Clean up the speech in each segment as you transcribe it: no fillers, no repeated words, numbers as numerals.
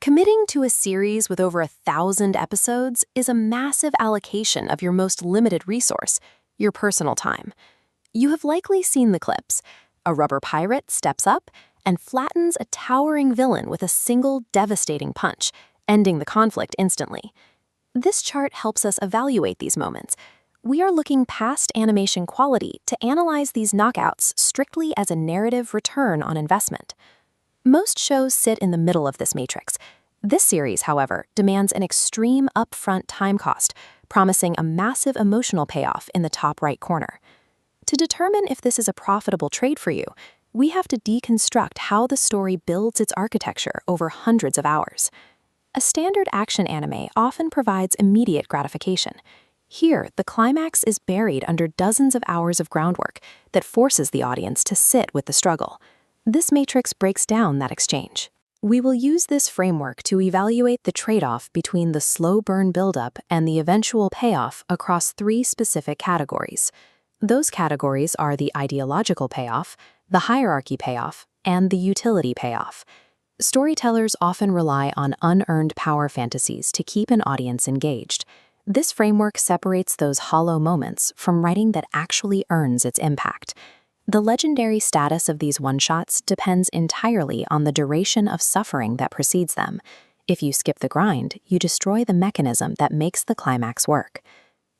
Committing to a series with over 1,000 episodes is a massive allocation of your most limited resource, your personal time. You have likely seen the clips. A rubber pirate steps up and flattens a towering villain with a single devastating punch, ending the conflict instantly. This chart helps us evaluate these moments. We are looking past animation quality to analyze these knockouts strictly as a narrative return on investment. Most shows sit in the middle of this matrix. This series, however, demands an extreme upfront time cost, promising a massive emotional payoff in the top right corner. To determine if this is a profitable trade for you, we have to deconstruct how the story builds its architecture over hundreds of hours. A standard action anime often provides immediate gratification. Here, the climax is buried under dozens of hours of groundwork that forces the audience to sit with the struggle. This matrix breaks down that exchange. We will use this framework to evaluate the trade-off between the slow burn buildup and the eventual payoff across three specific categories. Those categories are the ideological payoff, the hierarchy payoff, and the utility payoff. Storytellers often rely on unearned power fantasies to keep an audience engaged. This framework separates those hollow moments from writing that actually earns its impact. The legendary status of these one-shots depends entirely on the duration of suffering that precedes them. If you skip the grind, you destroy the mechanism that makes the climax work.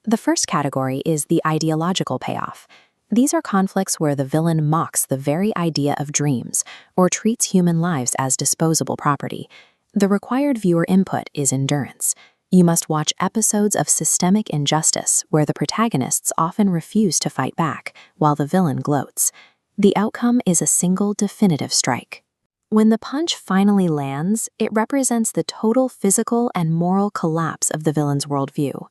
The first category is the ideological payoff. These are conflicts where the villain mocks the very idea of dreams or treats human lives as disposable property. The required viewer input is endurance. You must watch episodes of systemic injustice where the protagonists often refuse to fight back while the villain gloats. The outcome is a single definitive strike. When the punch finally lands, it represents the total physical and moral collapse of the villain's worldview.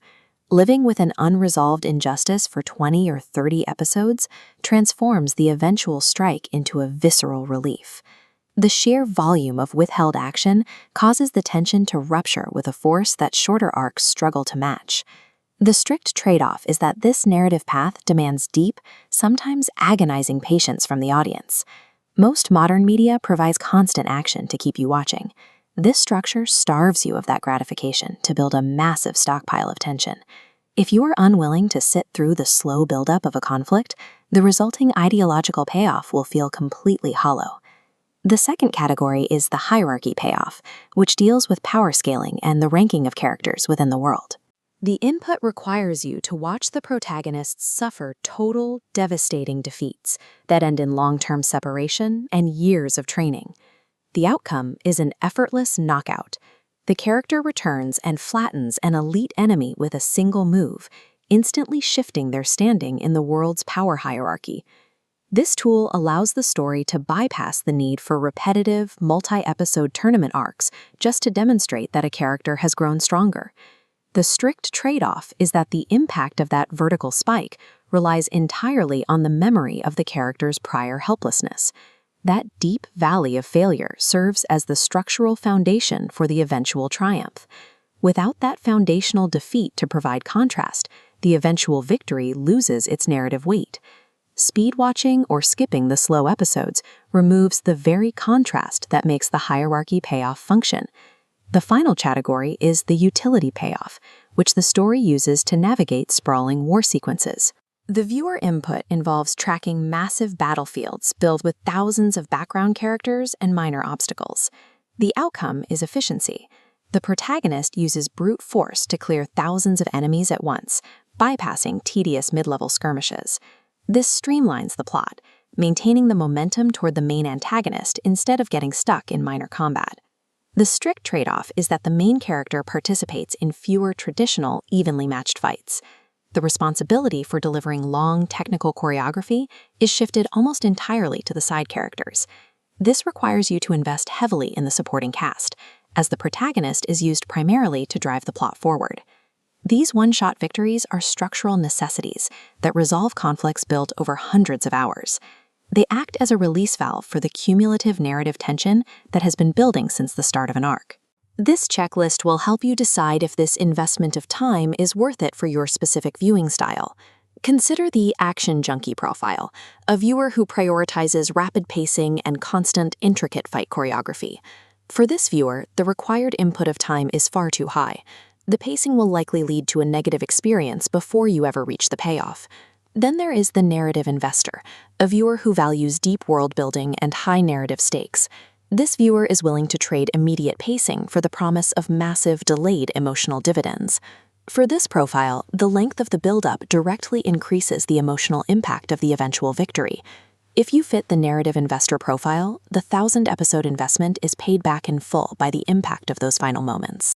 Living with an unresolved injustice for 20 or 30 episodes transforms the eventual strike into a visceral relief. The sheer volume of withheld action causes the tension to rupture with a force that shorter arcs struggle to match. The strict trade-off is that this narrative path demands deep, sometimes agonizing patience from the audience. Most modern media provides constant action to keep you watching. This structure starves you of that gratification to build a massive stockpile of tension. If you are unwilling to sit through the slow buildup of a conflict, the resulting ideological payoff will feel completely hollow. The second category is the hierarchy payoff, which deals with power scaling and the ranking of characters within the world. The input requires you to watch the protagonists suffer total, devastating defeats that end in long-term separation and years of training. The outcome is an effortless knockout. The character returns and flattens an elite enemy with a single move, instantly shifting their standing in the world's power hierarchy. This tool allows the story to bypass the need for repetitive, multi-episode tournament arcs just to demonstrate that a character has grown stronger. The strict trade-off is that the impact of that vertical spike relies entirely on the memory of the character's prior helplessness. That deep valley of failure serves as the structural foundation for the eventual triumph. Without that foundational defeat to provide contrast, the eventual victory loses its narrative weight. Speed watching or skipping the slow episodes removes the very contrast that makes the hierarchy payoff function. The final category is the utility payoff, which the story uses to navigate sprawling war sequences. The viewer input involves tracking massive battlefields filled with thousands of background characters and minor obstacles. The outcome is efficiency. The protagonist uses brute force to clear thousands of enemies at once, bypassing tedious mid-level skirmishes. This streamlines the plot, maintaining the momentum toward the main antagonist instead of getting stuck in minor combat. The strict trade-off is that the main character participates in fewer traditional, evenly matched fights. The responsibility for delivering long, technical choreography is shifted almost entirely to the side characters. This requires you to invest heavily in the supporting cast, as the protagonist is used primarily to drive the plot forward. These one-shot victories are structural necessities that resolve conflicts built over hundreds of hours. They act as a release valve for the cumulative narrative tension that has been building since the start of an arc. This checklist will help you decide if this investment of time is worth it for your specific viewing style. Consider the action junkie profile, a viewer who prioritizes rapid pacing and constant, intricate fight choreography. For this viewer, the required input of time is far too high. The pacing will likely lead to a negative experience before you ever reach the payoff. Then there is the narrative investor, a viewer who values deep world building and high narrative stakes. This viewer is willing to trade immediate pacing for the promise of massive, delayed emotional dividends. For this profile, the length of the build-up directly increases the emotional impact of the eventual victory. If you fit the narrative investor profile, the 1,000-episode investment is paid back in full by the impact of those final moments.